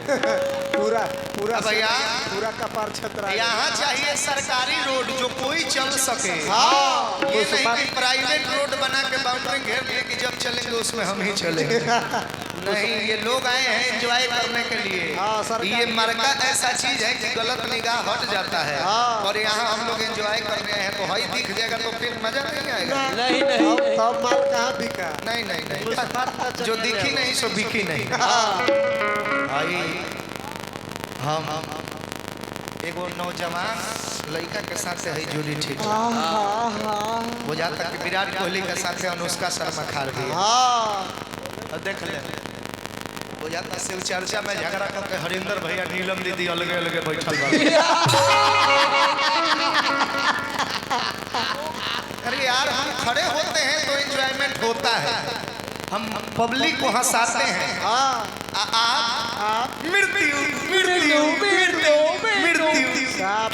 पूरा पूरा भैया पूरा कपार छतरा। यहाँ चाहिए सरकारी रोड जो कोई चल सके। हाँ ये नहीं कि प्राइवेट रोड बना के बाउंड्री घेर लिए कि जब चलेंगे उसमें हम ही चलेंगे। नहीं, ये लोग आए हैं एंजॉय करने के लिए। ये मरका ऐसा चीज है कि गलत निगाह हट जाता है। और यहाँ हम लोग एंजॉय करने आए हैं तो हई दिख जाएगा तो फिर मजा नहीं आएगा। नहीं नहीं तब माल कहाँ बिका। नहीं नहीं नहीं, जो दिखी नहीं सो बिकी नहीं। भाई हम एगो नौजवान लड़का के साथ है जोड़ी ठीक वो जाता कि विराट कोहली के साथ अनुष्का शर्मा खार भी देख ले वो जाता शिव चर्चा में झगड़ा करके हरिंदर भैया नीलम दीदी अलगे अलगे बैठल अरे यार हम खड़े होते हैं तो एंजॉयमेंट होता है, हम पब्लिक को हंसाते हैं। आप मृत्यु मृत्यु मृत्यु मृत्यु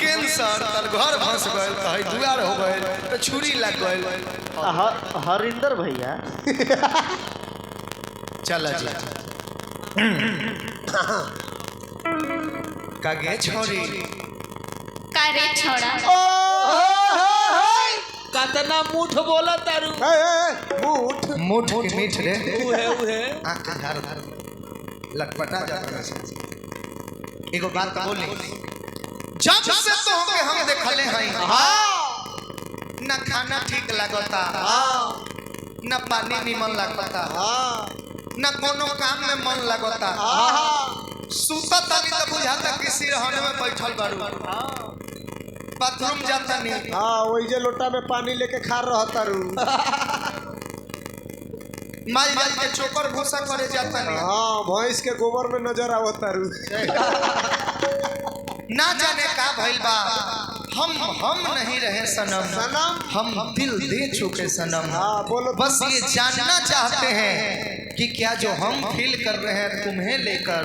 कैंसर तर घर फंस गए कहीं दुआर हो गए तो छुरी लग गए। हरिंदर भैया चला जी कागे छोरी कारे छोड़ा कतना मुठ बोला तारू मुठ मुठ की मीठ रे उहे आंख धार धार लटपटा जाता है। एगो बात बोली जब से तो हम देखले हैं न खाना ठीक लगता न पानी निमन लगता न कोनो काम में मन लगता सुता तनी तो बुझाता कि सिरहने में बैठल बारू बाथरूम जाता नहीं। वही जे लोटा में पानी लेके खा रहा तारू माल माल के चोकर भूसा करे जाता नहीं। भैंस के गोबर में नजर आवत तारू ना जाने का भइल बा हम नहीं रहे सनम हम दिल दे चुके सनम। बोलो बस ये जानना चाहते हैं कि क्या जो हम फील कर रहे हैं तुम्हें लेकर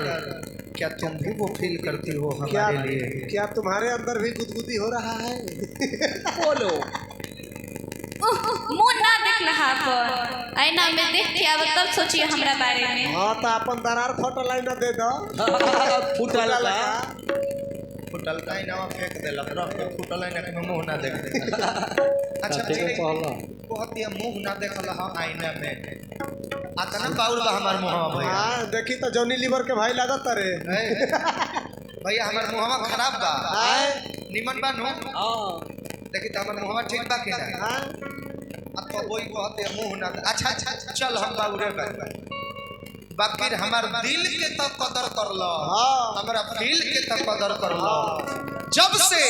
क्या तुम भी वो फील करती हो हमारे लिए। क्या तुम्हारे अंदर भी गुदगुदी हो रहा है। बोलो मुंह ना देख रहा पर आईना में देख के अब तब सोचिए हमरा बारे में। तो अपन दरार फोटो लाइन दे दो फुटल फुटल का इनावा फेंक देलक रख के फुटल है ना मुंह ना देख दे। अच्छा बहुत ही मुंह ना देखल हां आईना में आतना बाउल बा हमार मुंहवा भैया। देखी तो जॉनी लीवर के भाई लागत रे भैया हमार मुंहवा खराब बा निमन बा नु देखी तो हमार मुंहवा ठीक बा कि ना अब तो वही बहुत ही मुंह ना। अच्छा चल हम बाउरे बा बाकी हमार दिल के तो कदर कर लो हमारा फील के तो कदर कर लो जब से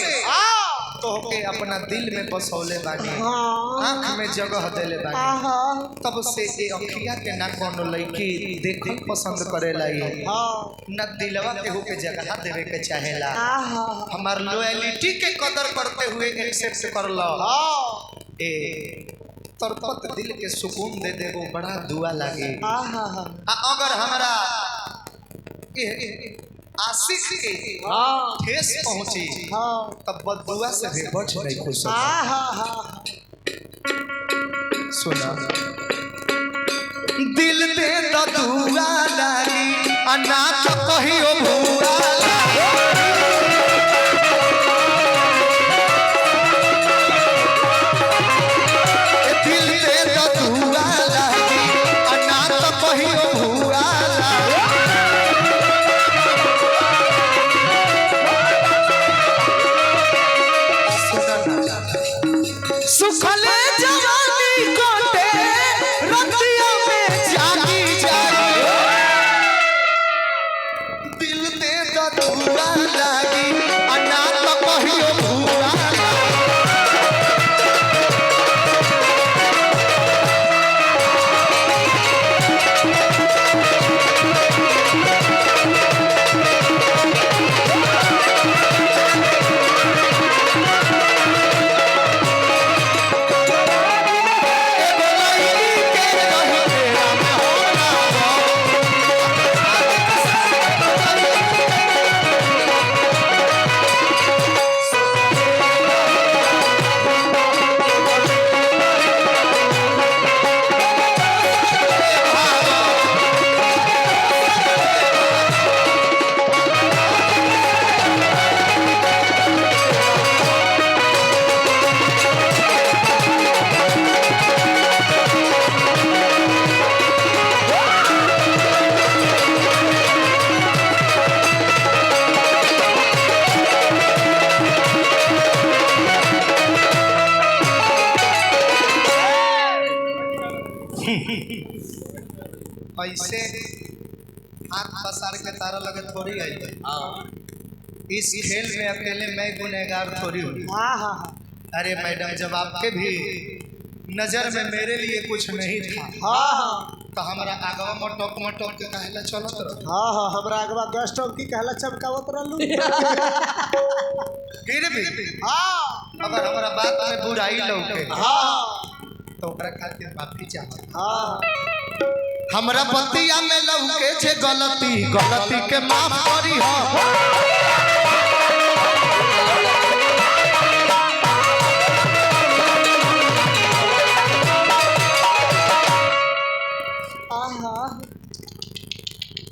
तो के अपना दिल में बसौले बानी आँख में जगह देले बानी तब से ए अखिया के ना कोनो लड़की देखल पसंद करेला ये न दिलवा के हो के जगह देवे के चाहेला। हमार लॉयल्टी के कदर करते हुए एक्सेप्ट कर लो ए तरपत दिल के सुकून दे दे वो बड़ा दुआ लगे। अगर हमारा आशिक के ठेस पहुंची तब बददुआ से भी बच नहीं खुश। सुना दिल दे तो दुआ लगी अन्ना तो कहियो भूआ ऐसे हाथ पसार के तारा लगे थोड़ी आई। इस खेल में अकेले मैं गुनहगार थोड़ी हूँ। अरे मैडम जब आपके भी नजर में मेरे लिए कुछ नहीं था तो हमारा आगवा मटक के कहला चलो तो हाँ हमरा अगवा गैस टंकी कहला चमकावत रहलू। फिर भी अगर हमारा बात में बुराई लौके तो ओकरा खातिर माफी चाहत। हमरा बतिया में लौके छे गलती के माफ करी हो।